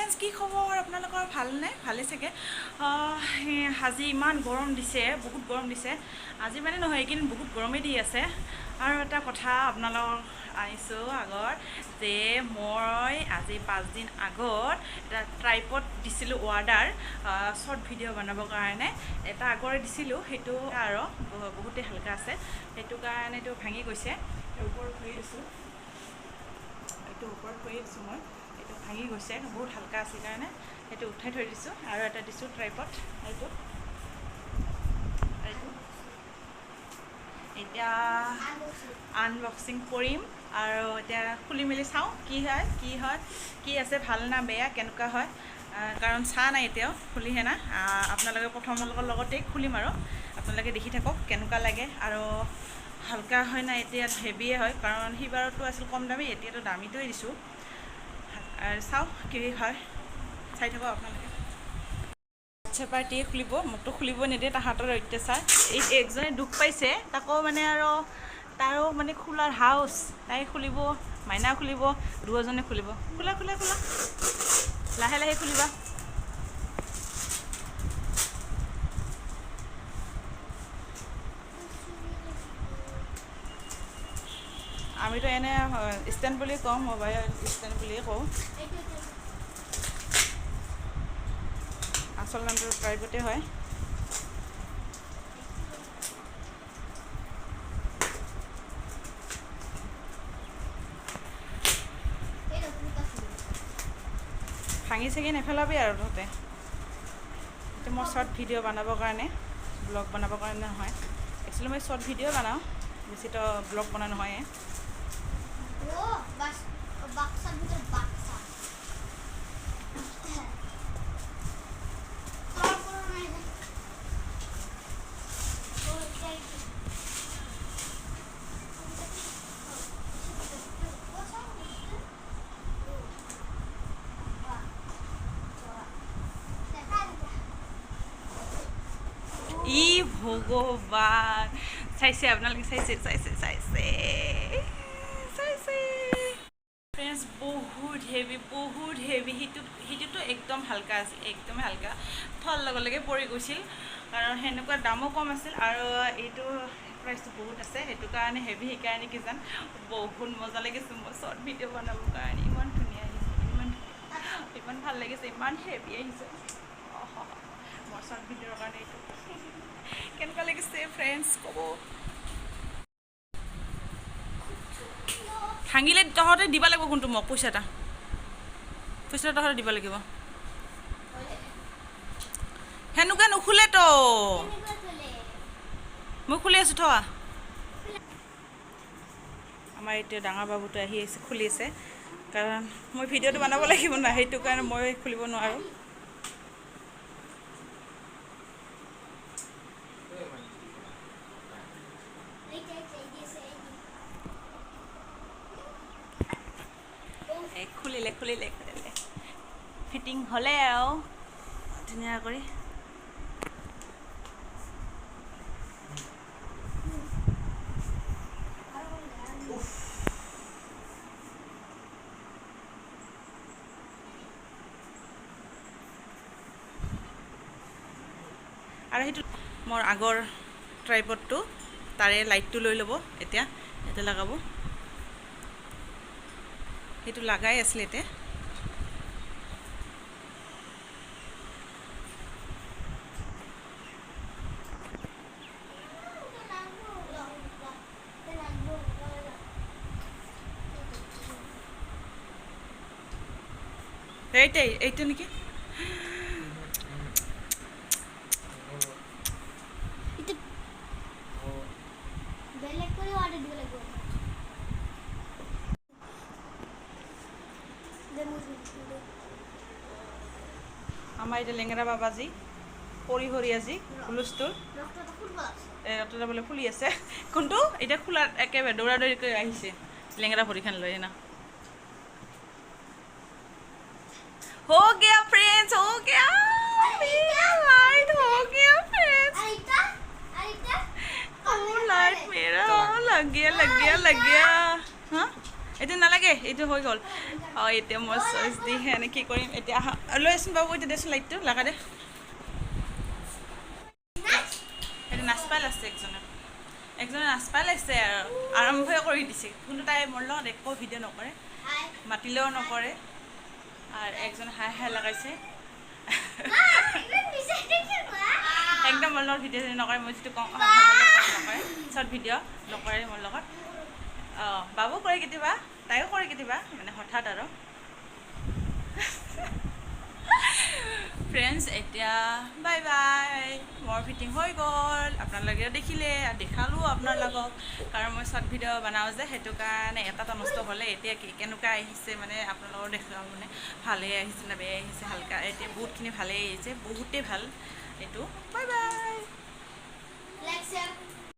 friends কি খবৰ আপোনালোকৰ ভালনে ভালে চাগে আজি ইমান গৰম দিছে বহুত গৰম দিছে আজি মানে নহয় এইকেইদিন বহুত গৰমেই দি আছে আৰু এটা কথা আপোনালোকক আনিছোঁ আগৰ যে মই আজি 5 দিন আগত এটা ট্ৰাইপড দিছিলোঁ অৰ্ডাৰ শৰ্ট ভিডিঅ' বনাবৰ কাৰণে এটা আগৰে দিছিলোঁ সেইটো আৰু বহুতেই হালকা আছে সেইটো কাৰণে এইটো ভাঙি গৈছে ওপৰত থৈ দিছোঁ এইটো ওপৰত থৈ দিছোঁ মই এইটো ভাঙি গৈছে বহুত হালকা আছে কাৰণে সেইটো উঠাই থৈ দিছোঁ আৰু এটা দিছোঁ ট্ৰাইপড এইটো এতিয়া আনবক্সিং কৰিম আৰু এতিয়া খুলি মেলি চাওঁ কি হয় কি আছে ভাল না বেয়া কেনেকুৱা হয় কাৰণ চাহ নাই এতিয়াও খুলিহে না আপোনালোকে প্ৰথমৰ লগতেই খুলিম আৰু আপোনালোকে দেখি থাকক কেনেকুৱা লাগে আৰু হালকা হয় না এতিয়া হেভিয়ে হয় কাৰণ সিবাৰতো আছিল কম দামী এতিয়াতো দামীটোৱে দিছোঁ আৰু চাওঁ কি হয় চাই থাকক আপোনালোকে বাচ্ছা পাৰ্টিয়ে খুলিব মোকতো খুলিব নিদিয়ে তাহাঁতৰ অত্যাচাৰ এই একজনে দুখ পাইছে তাকো মানে আৰু তাৰো মানে খোলাৰ হাউচ তাই খুলিব মাইনা খুলিব দুজনে খুলিব খোলা লাহে লাহে খুলিবা আমিতো এনে ষ্টেণ্ড বুলি কওঁ মোবাইল ষ্টেণ্ড বুলিয়ে কওঁ আচল নামটো ট্ৰাইপডে হয় ভাঙি চাগি নেপেলাবি আৰু তহঁতে এতিয়া মই শ্বৰ্ট ভিডিঅ' বনাবৰ কাৰণে ব্লগ বনাবৰ কাৰণে নহয় একচুৱেলি মই শ্বৰ্ট ভিডিঅ' বনাওঁ বেছিতো ব্লগ বনোৱা নহয় ই ভগৱান চাইছে আপোনালোকে চাইছে ফ্ৰেণ্ডছ বহুত হেভি সিটোতো একদম হালকা আছিল একদমেই হালকা থোৱাৰ লগে লগে পৰি গৈছিল কাৰণ সেনেকুৱা দামো কম আছিল আৰু এইটো প্ৰাইচটো বহুত আছে সেইটো কাৰণে হেভি সেইকাৰণে কি জান বহুত মজা লাগিছে মই শ্বৰ্ট ভিডিঅ' বনাবৰ কাৰণে ইমান ধুনীয়া আহিছে ইমান ভাল লাগিছে ইমান হেভি আহিছে মোৰ শ্বৰ্ট ভিডিঅ'ৰ কাৰণে এইটো কেনেকুৱা লাগিছে ফ্ৰেণ্ডছ ক'ব ভাঙিলে তহঁতে দিব লাগিব কোনটো মোক পইচা তহঁতে দিব লাগিব সেনেকুৱা নুখোলেতো মই খুলি আছোঁ থোৱা আমাৰ এতিয়া ডাঙৰ বাবুটো আহি আছে খুলি আছে কাৰণ মই ভিডিঅ'টো বনাব লাগিব না সেইটো কাৰণে মই খুলিব নোৱাৰোঁ খুলিলে ফিটিং হ'লে আৰু ধুনীয়া কৰি আৰু সেইটো মোৰ আগৰ ট্ৰাইপডটো তাৰে লাইটটো লৈ ল'ব এতিয়া লগাব সেইটো লগাই আছিলে এতিয়া এইটো নেকি আমাৰ এতিয়া লেঙেৰা বাবাজী সৰি আজি হুলস্থুল ৰক্তটা বোলে ফুলি আছে কোনটো এতিয়া খোলাৰ একেবাৰে দৌৰাদৌৰিকৈ আহিছে লেঙেৰা ভৰিখন লৈ না हो गया फ्रेंड्स हो गया लाइट हो गया फ्रेंड्स लाइट मेरा लग गया हाँ ये ना लगे ये हो गल অঁ এতিয়া মই চইচ দি এনে কি কৰিম এতিয়া লৈ আছোন বাবু এতিয়া দেচোন লাইটটো লাগা দে সেইটো নাচপাই লাগছে একজনে নাচপাই লাগছে আৰু আৰম্ভই কৰি দিছে কিন্তু তাই মোৰ লগত একো ভিডিঅ' নকৰে মাতিলেও নকৰে আৰু একজন হাই হাই লগাইছে একদম মোৰ লগত ভিডিঅ' নকৰে মই যিটো কওঁ নকৰে শ্বৰ্ট ভিডিঅ' নকৰে মোৰ লগত অঁ বাবু কৰে কেতিয়াবা তাইও কৰে কেতিয়াবা মানে হঠাৎ আৰু ফ্ৰেণ্ডছ এতিয়া বাই বাই মোৰ ফিটিং হৈ গ'ল আপোনালোকেও দেখিলে আৰু দেখালোঁ আপোনালোকক কাৰণ মই শ্বৰ্ট ভিডিঅ' বনাওঁ যে সেইটো কাৰণে এটা নষ্ট হ'লে এতিয়া কেনেকুৱা আহিছে মানে আপোনালোকৰ দেখাওঁ মানে ভালেই আহিছে নে বেয়াই আহিছে হালকা এতিয়া বহুতখিনি ভালেই আহিছে বহুতেই ভাল এইটো বাই বাই